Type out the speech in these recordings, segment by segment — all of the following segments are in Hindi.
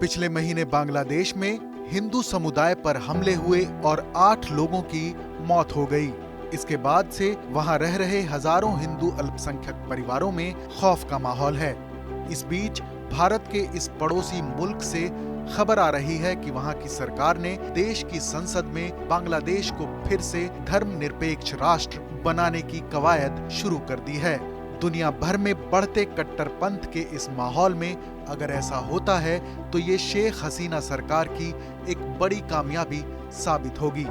पिछले महीने बांग्लादेश में हिंदू समुदाय पर हमले हुए और 8 लोगों की मौत हो गई। इसके बाद से वहां रह रहे हजारों हिंदू अल्पसंख्यक परिवारों में खौफ का माहौल है। इस बीच भारत के इस पड़ोसी मुल्क से खबर आ रही है कि वहां की सरकार ने देश की संसद में बांग्लादेश को फिर से धर्मनिरपेक्ष राष्ट्र बनाने की कवायद शुरू कर दी है। दुनिया भर में बढ़ते कट्टरपंथ के इस माहौल में अगर ऐसा होता है तो ये शेख हसीना सरकार की एक बड़ी कामयाबी साबित होगी।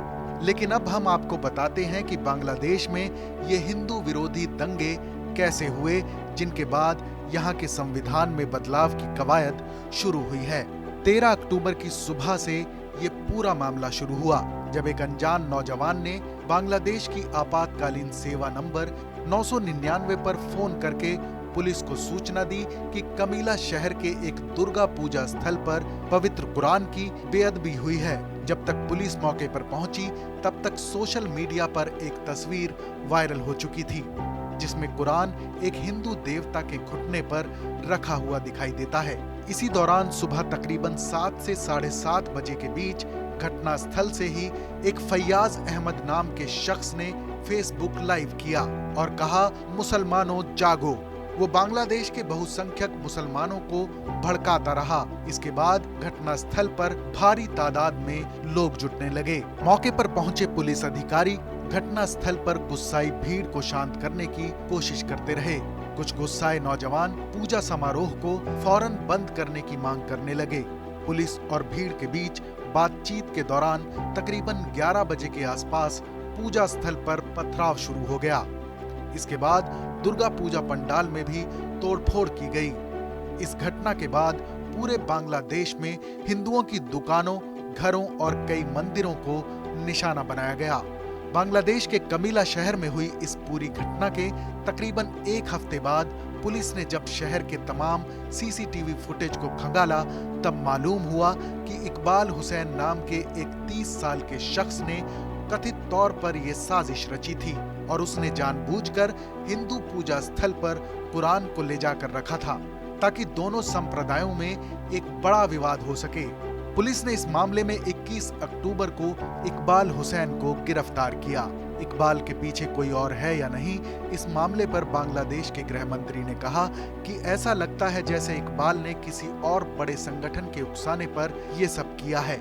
लेकिन अब हम आपको बताते हैं कि बांग्लादेश में ये हिंदू विरोधी दंगे कैसे हुए, जिनके बाद यहाँ के संविधान में बदलाव की कवायद शुरू हुई है। 13 अक्टूबर की सुबह से ये पूरा मामला शुरू हुआ, जब एक अनजान नौजवान ने बांग्लादेश की आपातकालीन सेवा नंबर 999 पर फोन करके पुलिस को सूचना दी कि कमीला शहर के एक दुर्गा पूजा स्थल पर पवित्र कुरान की बेअदबी हुई है। जब तक पुलिस मौके पर पहुंची तब तक सोशल मीडिया पर एक तस्वीर वायरल हो चुकी थी, जिसमें कुरान एक हिंदू देवता के घुटने पर रखा हुआ दिखाई देता है। इसी दौरान सुबह तकरीबन 7 से 7:30 बजे के बीच घटनास्थल से ही एक फैयाज अहमद नाम के शख्स ने फेसबुक लाइव किया और कहा, मुसलमानों जागो। वो बांग्लादेश के बहुसंख्यक मुसलमानों को भड़काता रहा। इसके बाद घटनास्थल पर भारी तादाद में लोग जुटने लगे। मौके पर पहुंचे पुलिस अधिकारी घटनास्थल पर गुस्साई भीड़ को शांत करने की कोशिश करते रहे। कुछ गुस्साए नौजवान पूजा समारोह को फौरन बंद करने की मांग करने लगे। पुलिस और भीड़ के बीच बातचीत के दौरान तकरीबन 11 बजे के आसपास पूजा स्थल पर पथराव शुरू हो गया। इसके बाद दुर्गा पूजा पंडाल में भी तोड़फोड़ की गई। इस घटना के बाद पूरे बांग्लादेश में हिंदुओं की दुकानों, घरों और कई मंदिरों को निशाना बनाया गया। बांग्लादेश के कमीला शहर में हुई इस पूरी घटना के तकरीबन 1 हफ्ते बाद पुलिस ने जब शहर के तमाम सीसीटीवी फुटेज को खंगाला, तब मालूम हुआ कि इकबाल हुसैन नाम के एक 30 साल के शख्स ने कथित तौर पर यह साजिश रची थी और उसने जानबूझकर हिंदू पूजा स्थल पर कुरान को ले जाकर रखा था ताकि दोनों संप्रदायों में एक बड़ा विवाद हो सके। पुलिस ने इस मामले में 21 अक्टूबर को इकबाल हुसैन को गिरफ्तार किया। इकबाल के पीछे कोई और है या नहीं, इस मामले पर बांग्लादेश के गृह मंत्री ने कहा कि ऐसा लगता है जैसे इकबाल ने किसी और बड़े संगठन के उकसाने पर यह सब किया है।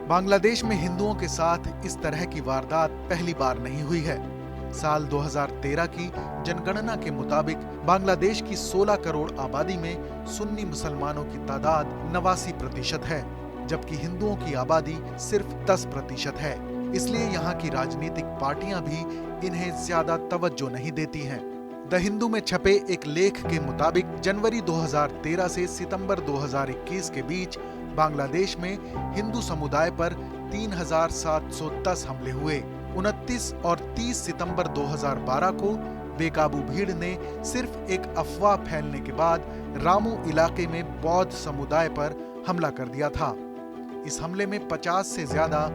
बांग्लादेश में हिंदुओं के साथ इस तरह की वारदात पहली बार नहीं हुई है। साल 2013 की जनगणना के मुताबिक बांग्लादेश की 16 करोड़ आबादी में सुन्नी मुसलमानों की तादाद 89% है, जबकि हिंदुओं की आबादी सिर्फ 10% है। इसलिए यहाँ की राजनीतिक पार्टियां भी इन्हें ज्यादा तवज्जो नहीं देती हैं। द हिंदू में छपे एक लेख के मुताबिक जनवरी 2013 से सितंबर 2021 के बीच बांग्लादेश में हिंदू समुदाय पर 3710 हमले हुए। 29 और 30 सितंबर 2012 को बेकाबू भीड़ ने सिर्फ एक अफवाह फैलने के बाद रामू इलाके में बौद्ध समुदाय पर हमला कर दिया था। इस हमले में 50 से ज्यादा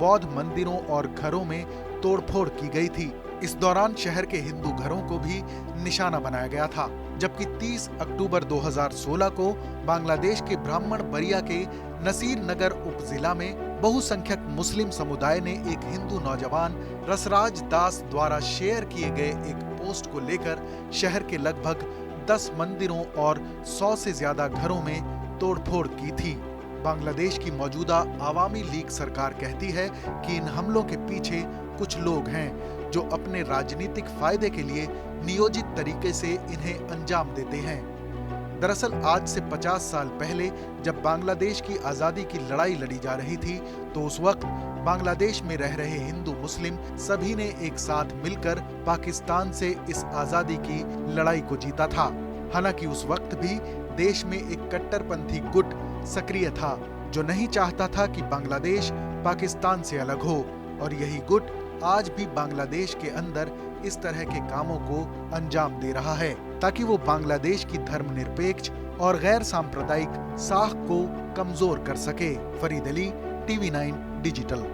बौद्ध मंदिरों और घरों में तोड़फोड़ की गई थी। इस दौरान शहर के हिंदू घरों को भी निशाना बनाया गया था। जबकि 30 अक्टूबर 2016 को बांग्लादेश के ब्राह्मण बरिया के नसीर नगर उपजिला में बहुसंख्यक मुस्लिम समुदाय ने एक हिंदू नौजवान रसराज दास द्वारा शेयर किए गए एक पोस्ट को लेकर शहर के लगभग 10 मंदिरों और 100 से ज्यादा घरों में तोड़फोड़ की थी। बांग्लादेश की मौजूदा आवामी लीग सरकार कहती है कि इन हमलों के पीछे कुछ लोग हैं जो अपने राजनीतिक फायदे के लिए नियोजित तरीके से इन्हें अंजाम देते हैं। दरअसल आज से 50 साल पहले जब बांग्लादेश की आजादी की लड़ाई लड़ी जा रही थी, तो उस वक्त बांग्लादेश में रह रहे हिंदू मुस्लिम सभी ने एक साथ मिलकर पाकिस्तान से इस आजादी की लड़ाई को जीता था। हालांकि उस वक्त भी देश में एक कट्टरपंथी गुट सक्रिय था जो नहीं चाहता था कि बांग्लादेश पाकिस्तान से अलग हो, और यही गुट आज भी बांग्लादेश के अंदर इस तरह के कामों को अंजाम दे रहा है ताकि वो बांग्लादेश की धर्मनिरपेक्ष और गैर सांप्रदायिक साख को कमजोर कर सके। Farid Ali, TV9 digital.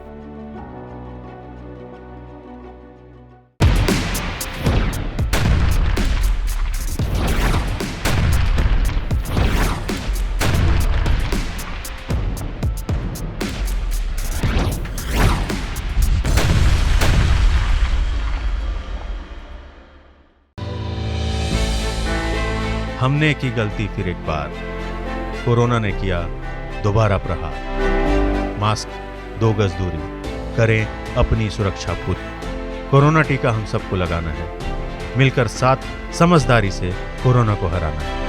हमने की गलती फिर एक बार, कोरोना ने किया दोबारा प्रहार। मास्क, 2 गज दूरी, करें अपनी सुरक्षा पूरी। कोरोना टीका हम सबको लगाना है, मिलकर साथ समझदारी से कोरोना को हराना है।